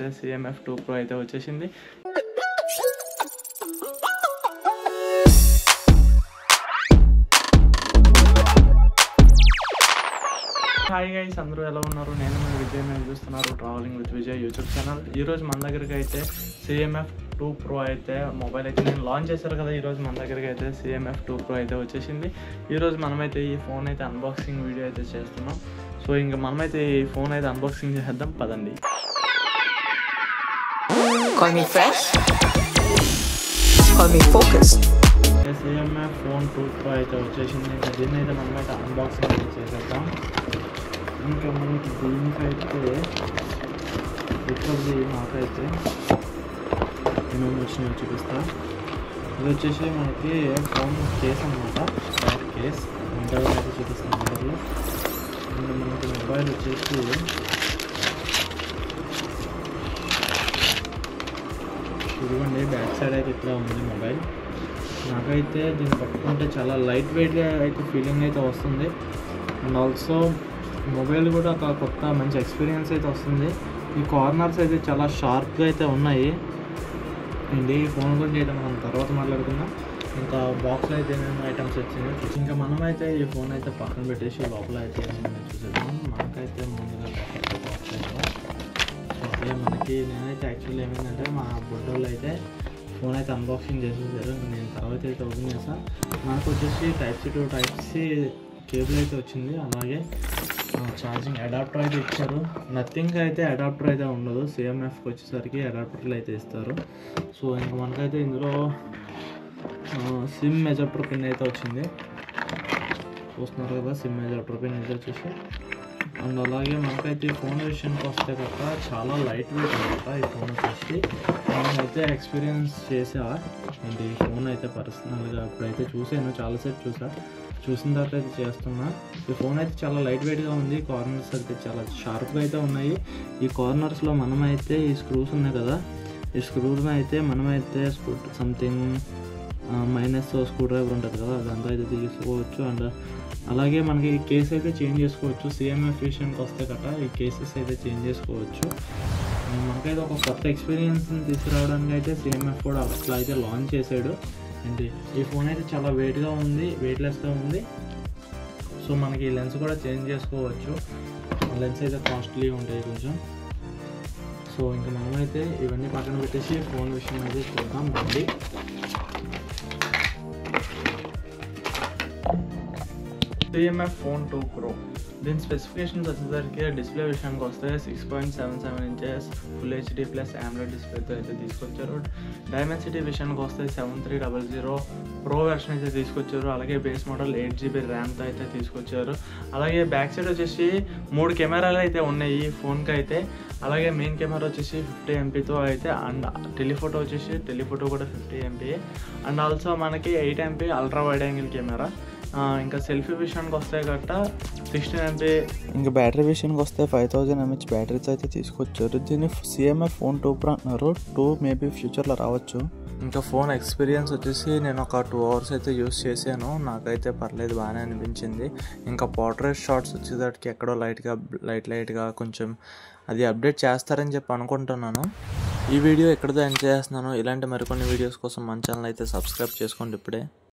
అయితే CMF 2 Pro అయితే వచ్చేసింది. హాయ్ గైస్, అందరూ ఎలా ఉన్నారు? నేను మీ విజయ్, మీరు చూస్తున్నారు travelling with Vijay YouTube channel. ఈరోజు మన దగ్గరికి అయితే CMF 2 Pro అయితే మొబైల్ అయితే నేను లాంచ్ చేశారు కదా. ఈరోజు మన దగ్గరికి అయితే CMF 2 Pro అయితే వచ్చేసింది. ఈరోజు మనమైతే ఈ ఫోన్ అయితే అన్బాక్సింగ్ వీడియో అయితే చేస్తున్నాం. సో ఇంకా మనమైతే ఈ ఫోన్ అయితే అన్బాక్సింగ్ చేద్దాం, పదండి. Call me fresh. Call me focused. CMF phone 2 Pro అయితే వచ్చేసింది. ఇంకా దీన్ని అయితే మనమైతే అన్బాక్సింగ్ అయితే చేసేద్దాం. ఇంకా మనకి దీనికైతే రికవరీ నాకైతే ఏమేమి వచ్చినాయో చూపిస్తా. ఇది వచ్చేసి మనకి ఫోన్ కేస్ అనమాట, బ్యాక్ కేస్. ఇంటర్ అయితే చూపిస్తాను మొబైల్లో. ఇంకా మనకి మొబైల్ వచ్చేసి ఇదిగోండి, బ్యాక్ సైడ్ అయితే ఇట్లా ఉంది మొబైల్. నాకైతే దీన్ని పట్టుకుంటే చాలా లైట్ వెయిట్గా అయితే ఫీలింగ్ అయితే వస్తుంది. అండ్ ఆల్సో మొబైల్ కూడా ఒక కొత్త మంచి ఎక్స్పీరియన్స్ అయితే వస్తుంది. ఈ కార్నర్స్ అయితే చాలా షార్ప్గా అయితే ఉన్నాయి. అండ్ ఈ ఫోన్ గురించి అయితే మనం తర్వాత మాట్లాడుకుందాం. ఇంకా బాక్స్లో అయితే ఏమేమి ఐటమ్స్ వచ్చింది. ఇంకా మనమైతే ఈ ఫోన్ అయితే పక్కన పెట్టేసి లోపల అయితే ఏమేమి చూసేద్దాం. మనకైతే ముందుగా బాక్స్ అయితే సో అదే మనకి నేనైతే యాక్చువల్లీ ఏమైందంటే మా బుడ్డోళ్ళు అయితే ఫోన్ అయితే అన్బాక్సింగ్ చేసేసారు. నేను తర్వాత అయితే ఓపెన్ చేస్తాను. మనకు వచ్చేసి Type-C to Type-C కేబుల్ అయితే వచ్చింది. అలాగే ఛార్జింగ్ అడాప్టర్ అయితే ఇచ్చారు. నథింగ్ అయితే అడాప్టర్ అయితే ఉండదు. CMFకి వచ్చేసరికి అడాప్టర్లు అయితే ఇస్తారు. సో ఇంకా మనకైతే ఇందులో సిమ్ ఎజాప్టర్ పిన్ అయితే వచ్చింది. చూస్తున్నారు కదా, సిమ్ ఎజాప్టర్ పిన్ అయితే వచ్చేసి. అండ్ అలాగే మనకైతే ఈ ఫోన్ విషయానికి వస్తే కనుక చాలా లైట్ వెయిట్ అనమాట ఈ ఫోన్ వచ్చేసి. నేనైతే ఎక్స్పీరియన్స్ చేసా. అండ్ ఈ ఫోన్ అయితే పర్సనల్గా ఇప్పుడైతే చూసాను, చాలాసేపు చూసిన తర్వాత అయితే చేస్తున్నా. ఈ ఫోన్ అయితే చాలా లైట్ వెయిట్గా ఉంది. కార్నర్స్ అయితే చాలా షార్ప్గా అయితే ఉన్నాయి. ఈ కార్నర్స్లో మనమైతే ఈ స్క్రూస్ ఉన్నాయి కదా, ఈ స్క్రూస్ని అయితే మనమైతే సంథింగ్ మైనస్ స్క్రూ డ్రైవర్ ఉంటుంది కదా, అదంతా అయితే తీసుకోవచ్చు. అండ్ అలాగే మనకి ఈ కేస్ అయితే చేంజ్ చేసుకోవచ్చు. CMF విషయానికి వస్తే కట్ట ఈ కేసెస్ అయితే చేంజ్ చేసుకోవచ్చు. మనకైతే ఒక కొత్త ఎక్స్పీరియన్స్ని తీసుకురావడానికి అయితే CMF కూడా అట్లా అయితే లాంచ్ చేశాడు. అండ్ ఈ ఫోన్ అయితే చాలా వెయిట్లెస్గా ఉంది. సో మనకి ఈ లెన్స్ కూడా చేంజ్ చేసుకోవచ్చు. లెన్స్ అయితే కాస్ట్లీ ఉంటాయి కొంచెం. సో ఇంకా మనమైతే ఇవన్నీ పక్కన పెట్టేసి ఫోన్ విషయం అయితే చూద్దాం రండి. CMF phone 2 Pro దీని స్పెసిఫికేషన్స్ వచ్చేసరికి డిస్ప్లే విషయానికి వస్తే 6.77 inches full HD plus AMOLED డిస్ప్లేతో అయితే తీసుకొచ్చారు. డైమెన్సిటీ విషయానికి వస్తే 7300 ప్రో వెర్షన్ అయితే తీసుకొచ్చారు. అలాగే బేస్ మోడల్ 8GB ర్యామ్తో అయితే తీసుకొచ్చారు. అలాగే బ్యాక్ సైడ్ వచ్చేసి 3 కెమెరాలు అయితే ఉన్నాయి ఈ ఫోన్కి అయితే. అలాగే మెయిన్ కెమెరా వచ్చేసి 50 MPతో అయితే, అండ్ టెలిఫోటో కూడా 50 MP. అండ్ ఆల్సో మనకి 8 MP ultra wide angle camera. ఇంకా సెల్ఫీ విషయానికి వస్తే గట్ట 16 MP. ఇంకా బ్యాటరీ విషయానికి వస్తే 5000 mAh బ్యాటరీస్ అయితే తీసుకొచ్చారు. దీన్ని CMF phone 2 Pro అంటున్నారు. 2 మేబీ ఫ్యూచర్లో రావచ్చు. ఇంకా ఫోన్ ఎక్స్పీరియన్స్ వచ్చేసి నేను ఒక 2 hours అయితే యూస్ చేశాను. నాకైతే పర్లేదు, బాగానే అనిపించింది. ఇంకా పోర్ట్రేట్ షాట్స్ వచ్చేసరికి ఎక్కడో లైట్గా కొంచెం అది అప్డేట్ చేస్తారని చెప్పి అనుకుంటున్నాను. ఈ వీడియో ఎక్కడితో ఎండ్ చేస్తున్నాను. ఇలాంటి మరికొన్ని వీడియోస్ కోసం మన ఛానల్ అయితే సబ్స్క్రైబ్ చేసుకోండి ఇప్పుడే.